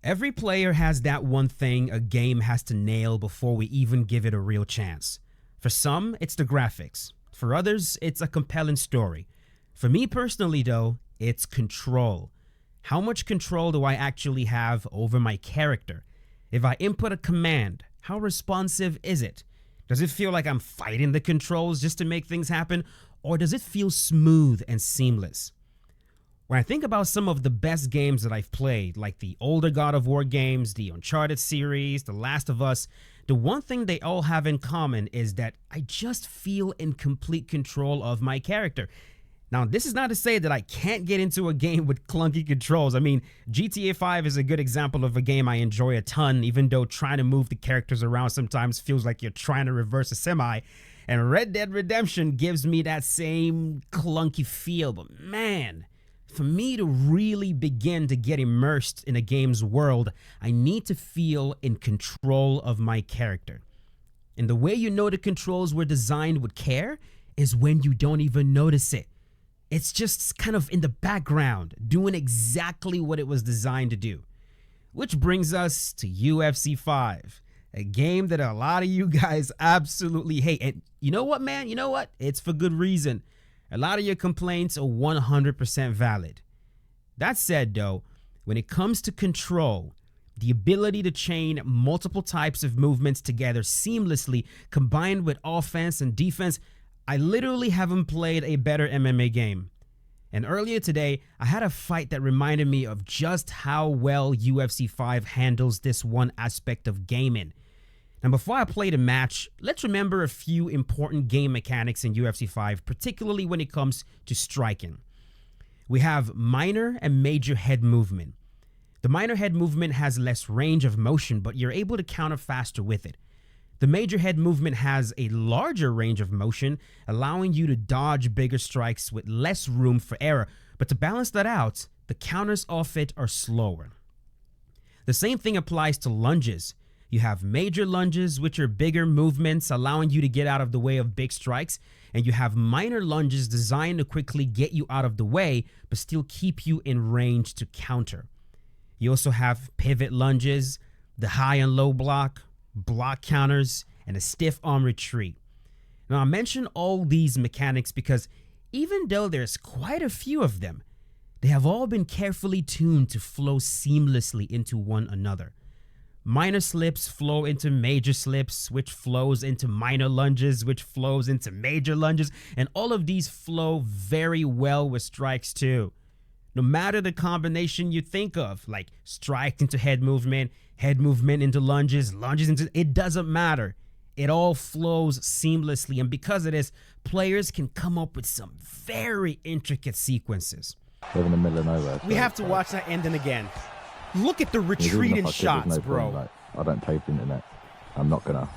Every player has that one thing a game has to nail before we even give it a real chance. For some, it's the graphics. For others, it's a compelling story. For me personally, though, it's control. How much control do I actually have over my character? If I input a command, how responsive is it? Does it feel like I'm fighting the controls just to make things happen? Or does it feel smooth and seamless? When I think about some of the best games that I've played, like the older God of War games, the Uncharted series, The Last of Us, the one thing they all have in common is that I just feel in complete control of my character. Now, this is not to say that I can't get into a game with clunky controls. I mean, GTA 5 is a good example of a game I enjoy a ton, even though trying to move the characters around sometimes feels like you're trying to reverse a semi. And Red Dead Redemption gives me that same clunky feel. But man, for me to really begin to get immersed in a game's world, I need to feel in control of my character. And the way you know the controls were designed with care is when you don't even notice it. It's just kind of in the background, doing exactly what it was designed to do. Which brings us to UFC 5, a game that a lot of you guys absolutely hate. And you know what, man? You know what? It's for good reason. A lot of your complaints are 100% valid. That said, though, when it comes to control, the ability to chain multiple types of movements together seamlessly, combined with offense and defense, I literally haven't played a better MMA game. And earlier today, I had a fight that reminded me of just how well UFC 5 handles this one aspect of gaming. Now, before I play the match, let's remember a few important game mechanics in UFC 5, particularly when it comes to striking. We have minor and major head movement. The minor head movement has less range of motion, but you're able to counter faster with it. The major head movement has a larger range of motion, allowing you to dodge bigger strikes with less room for error. But to balance that out, the counters off it are slower. The same thing applies to lunges. You have major lunges, which are bigger movements, allowing you to get out of the way of big strikes. And you have minor lunges designed to quickly get you out of the way, but still keep you in range to counter. You also have pivot lunges, the high and low block counters, and a stiff arm retreat. Now, I mention all these mechanics because even though there's quite a few of them, they have all been carefully tuned to flow seamlessly into one another. Minor slips flow into major slips, which flows into minor lunges, which flows into major lunges, and all of these flow very well with strikes too. No matter the combination you think of, like strike into head movement into lunges, lunges into, it doesn't matter. It all flows seamlessly, and because of this, players can come up with some very intricate sequences. We're in the middle of nowhere. We have to watch that ending again. Look at the retreating shots, bro. Like, I don't pay for the internet. I'm not gonna.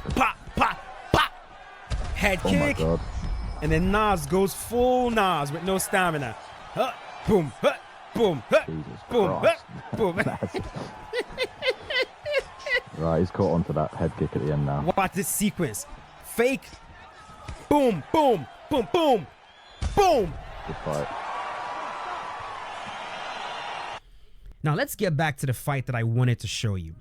Pop, pop, pop. Head kick. Oh my God. And then Nas goes full Nas with no stamina. Boom, boom, Jesus boom, Christ. boom. Right, he's caught onto that head kick at the end now. Watch this sequence. Fake. Boom, boom, boom, boom, boom. Good fight. Now let's get back to the fight that I wanted to show you.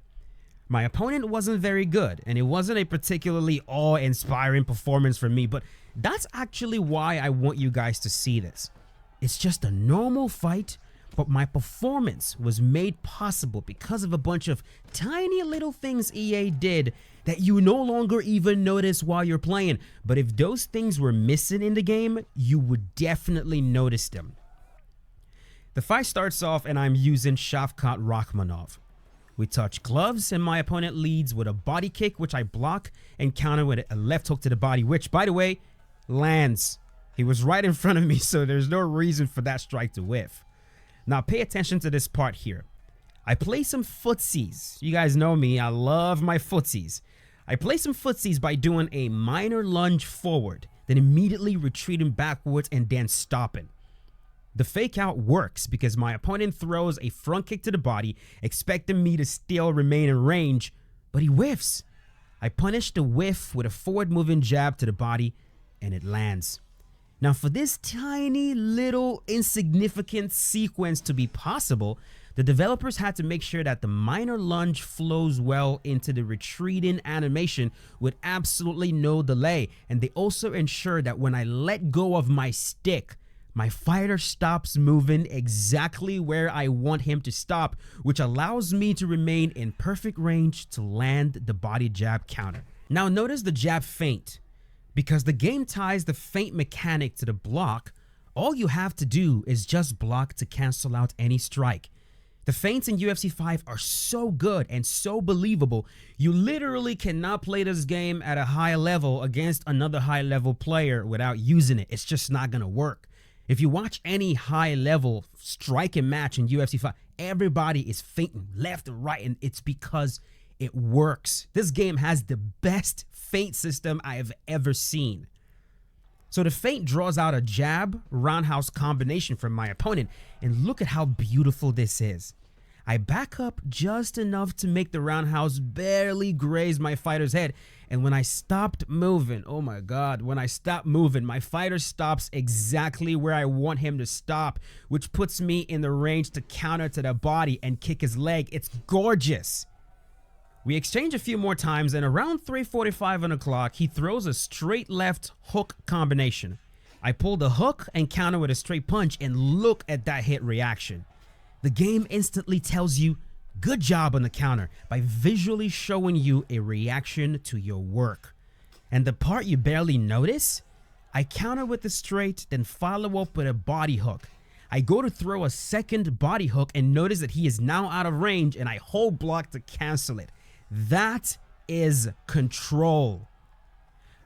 My opponent wasn't very good, and it wasn't a particularly awe-inspiring performance for me, but that's actually why I want you guys to see this. It's just a normal fight, but my performance was made possible because of a bunch of tiny little things EA did that you no longer even notice while you're playing. But if those things were missing in the game, you would definitely notice them. The fight starts off and I'm using Shavkat Rakhmonov. We touch gloves and my opponent leads with a body kick, which I block and counter with a left hook to the body, which, by the way, lands. He was right in front of me, so there's no reason for that strike to whiff. Now pay attention to this part here. I play some footsies. You guys know me, I love my footsies. I play some footsies by doing a minor lunge forward, then immediately retreating backwards and then stopping. The fake out works because my opponent throws a front kick to the body, expecting me to still remain in range, but he whiffs. I punish the whiff with a forward moving jab to the body, and it lands. Now for this tiny little insignificant sequence to be possible, The developers had to make sure that the minor lunge flows well into the retreating animation with absolutely no delay. And they also ensure that when I let go of my stick, my fighter stops moving exactly where I want him to stop, which allows me to remain in perfect range to land the body jab counter. Now notice the jab feint. Because the game ties the feint mechanic to the block, all you have to do is just block to cancel out any strike. The feints in UFC 5 are so good and so believable, you literally cannot play this game at a high level against another high level player without using it. It's just not gonna work. If you watch any high level striking match in UFC 5, everybody is feinting left and right, and it's because it works. This game has the best feint system I have ever seen. So the feint draws out a jab roundhouse combination from my opponent, and look at how beautiful this is. I back up just enough to make the roundhouse barely graze my fighter's head, and when I stopped moving, oh my god, when I stopped moving, my fighter stops exactly where I want him to stop, which puts me in the range to counter to the body and kick his leg. It's gorgeous. We exchange a few more times, and around 3:45 on the clock, he throws a straight left hook combination. I pull the hook and counter with a straight punch, and look at that hit reaction. The game instantly tells you, good job on the counter, by visually showing you a reaction to your work. And the part you barely notice, I counter with the straight, then follow up with a body hook. I go to throw a second body hook and notice that he is now out of range, and I hold block to cancel it. That is control.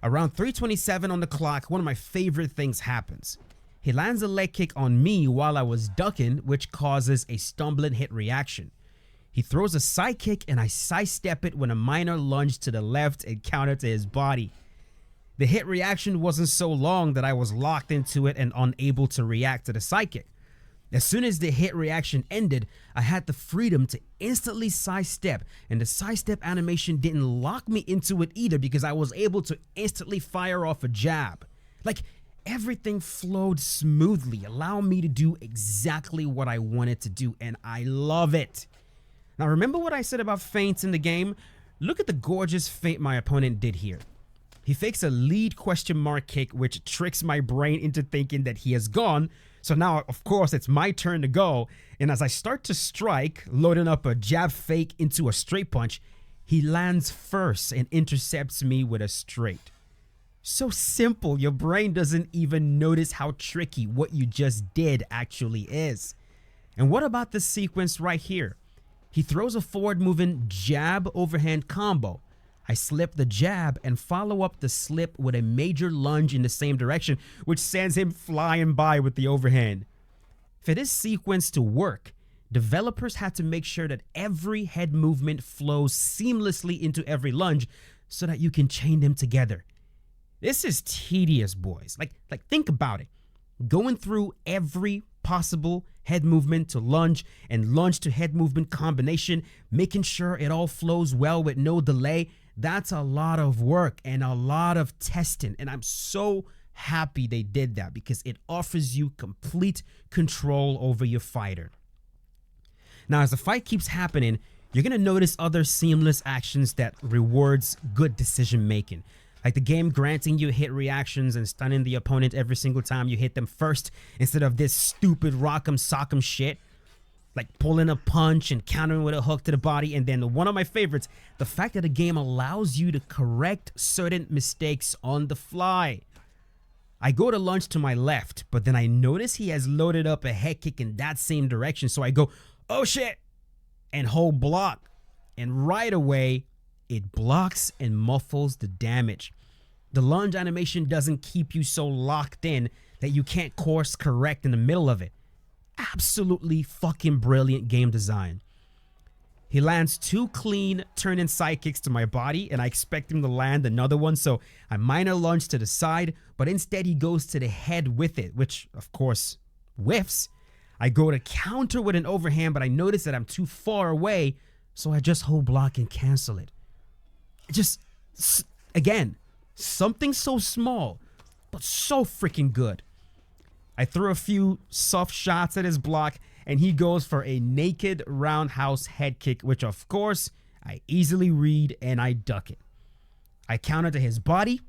Around 3:27 on the clock, one of my favorite things happens. He lands a leg kick on me while I was ducking, which causes a stumbling hit reaction. He throws a side kick and I sidestep it with a minor lunge to the left and counter to his body. The hit reaction wasn't so long that I was locked into it and unable to react to the side kick. As soon as the hit reaction ended, I had the freedom to instantly sidestep, and the sidestep animation didn't lock me into it either because I was able to instantly fire off a jab. Like, everything flowed smoothly, allowing me to do exactly what I wanted to do, and I love it. Now, remember what I said about feints in the game? Look at the gorgeous feint my opponent did here. He fakes a lead question mark kick, which tricks my brain into thinking that he has gone. So now, of course, it's my turn to go. And as I start to strike, loading up a jab fake into a straight punch, he lands first and intercepts me with a straight. So simple, your brain doesn't even notice how tricky what you just did actually is. And what about this sequence right here? He throws a forward moving jab overhand combo. I slip the jab and follow up the slip with a major lunge in the same direction, which sends him flying by with the overhand. For this sequence to work, developers had to make sure that every head movement flows seamlessly into every lunge so that you can chain them together. This is tedious, boys. Like think about it. Going through every possible head movement to lunge and lunge to head movement combination, making sure it all flows well with no delay. That's a lot of work and a lot of testing, and I'm so happy they did that because it offers you complete control over your fighter. Now, as the fight keeps happening, you're going to notice other seamless actions that rewards good decision making, like the game granting you hit reactions and stunning the opponent every single time you hit them first instead of this stupid rock'em sock'em shit. Like pulling a punch and countering with a hook to the body. And then one of my favorites, the fact that the game allows you to correct certain mistakes on the fly. I go to lunge to my left, but then I notice he has loaded up a head kick in that same direction. So I go, oh shit, and hold block. And right away, it blocks and muffles the damage. The lunge animation doesn't keep you so locked in that you can't course correct in the middle of it. Absolutely fucking brilliant game design. He lands two clean turn-in side kicks to my body, and I expect him to land another one, so I minor lunge to the side, but instead he goes to the head with it, which of course whiffs. I go to counter with an overhand, but I notice that I'm too far away, so I just hold block and cancel it. Just, again, something so small, but so freaking good. I throw a few soft shots at his block, and he goes for a naked roundhouse head kick, which of course I easily read and I duck it. I counter to his body,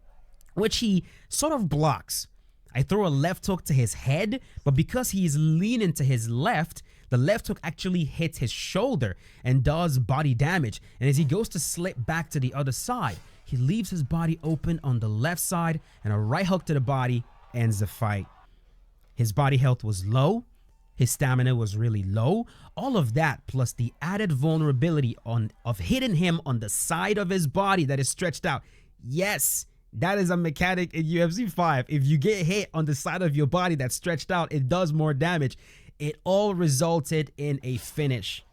which he sort of blocks. I throw a left hook to his head, but because he's leaning to his left, the left hook actually hits his shoulder and does body damage. And as he goes to slip back to the other side, he leaves his body open on the left side, and a right hook to the body ends the fight. His body health was low. His stamina was really low. All of that, plus the added vulnerability of hitting him on the side of his body that is stretched out. Yes, that is a mechanic in UFC 5. If you get hit on the side of your body that's stretched out, it does more damage. It all resulted in a finish.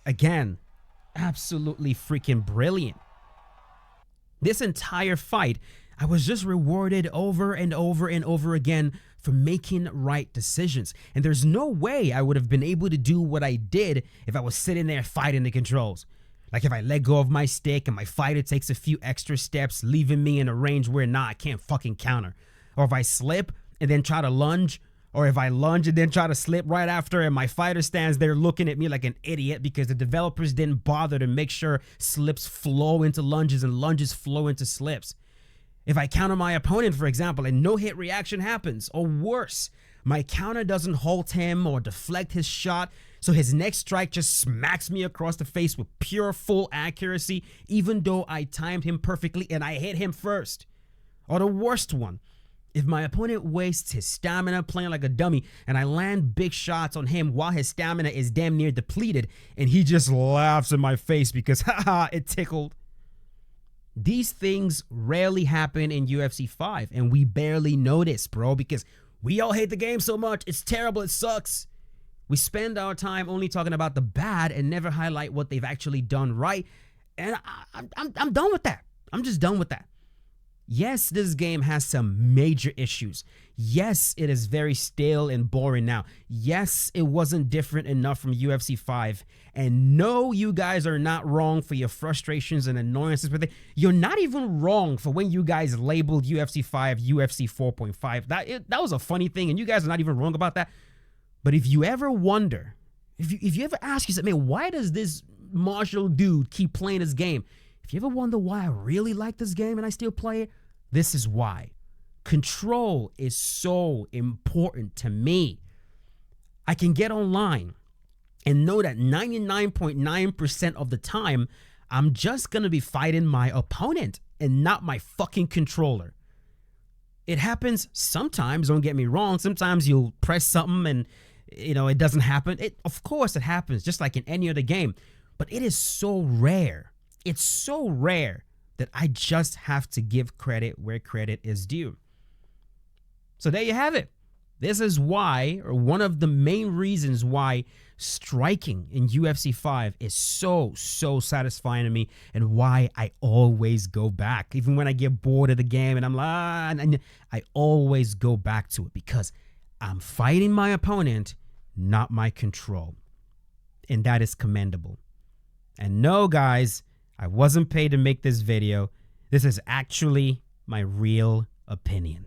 Again, absolutely freaking brilliant. This entire fight, I was just rewarded over and over and over again for making right decisions. And there's no way I would have been able to do what I did if I was sitting there fighting the controls. Like if I let go of my stick and my fighter takes a few extra steps, leaving me in a range where I can't fucking counter. Or if I slip and then try to lunge, or if I lunge and then try to slip right after and my fighter stands there looking at me like an idiot because the developers didn't bother to make sure slips flow into lunges and lunges flow into slips. If I counter my opponent, for example, and no hit reaction happens, or worse, my counter doesn't halt him or deflect his shot, so his next strike just smacks me across the face with pure full accuracy, even though I timed him perfectly and I hit him first. Or the worst one, if my opponent wastes his stamina playing like a dummy and I land big shots on him while his stamina is damn near depleted and he just laughs in my face because haha, it tickled. These things rarely happen in UFC 5 and we barely notice, bro, because we all hate the game so much. It's terrible. It sucks. We spend our time only talking about the bad and never highlight what they've actually done right. And I'm done with that. I'm just done with that. Yes, this game has some major issues. Yes, it is very stale and boring now. Yes, it wasn't different enough from UFC 5. And no, you guys are not wrong for your frustrations and annoyances with it. You're not even wrong for when you guys labeled UFC 5 UFC 4.5. That was a funny thing, and you guys are not even wrong about that. But if you ever wonder, if you ever ask yourself, man, why does this martial dude keep playing this game? If you ever wonder why I really like this game and I still play it, this is why. Control is so important to me. I can get online and know that 99.9% of the time, I'm just going to be fighting my opponent and not my fucking controller. It happens sometimes, don't get me wrong. Sometimes you'll press something and, it doesn't happen. Of course it happens, just like in any other game. But it is so rare. It's so rare that I just have to give credit where credit is due. So there you have it. This is why, or one of the main reasons why striking in UFC 5 is so satisfying to me and why I always go back. Even when I get bored of the game and I'm like, I always go back to it because I'm fighting my opponent, not my control. And that is commendable. And no, guys, I wasn't paid to make this video. This is actually my real opinion.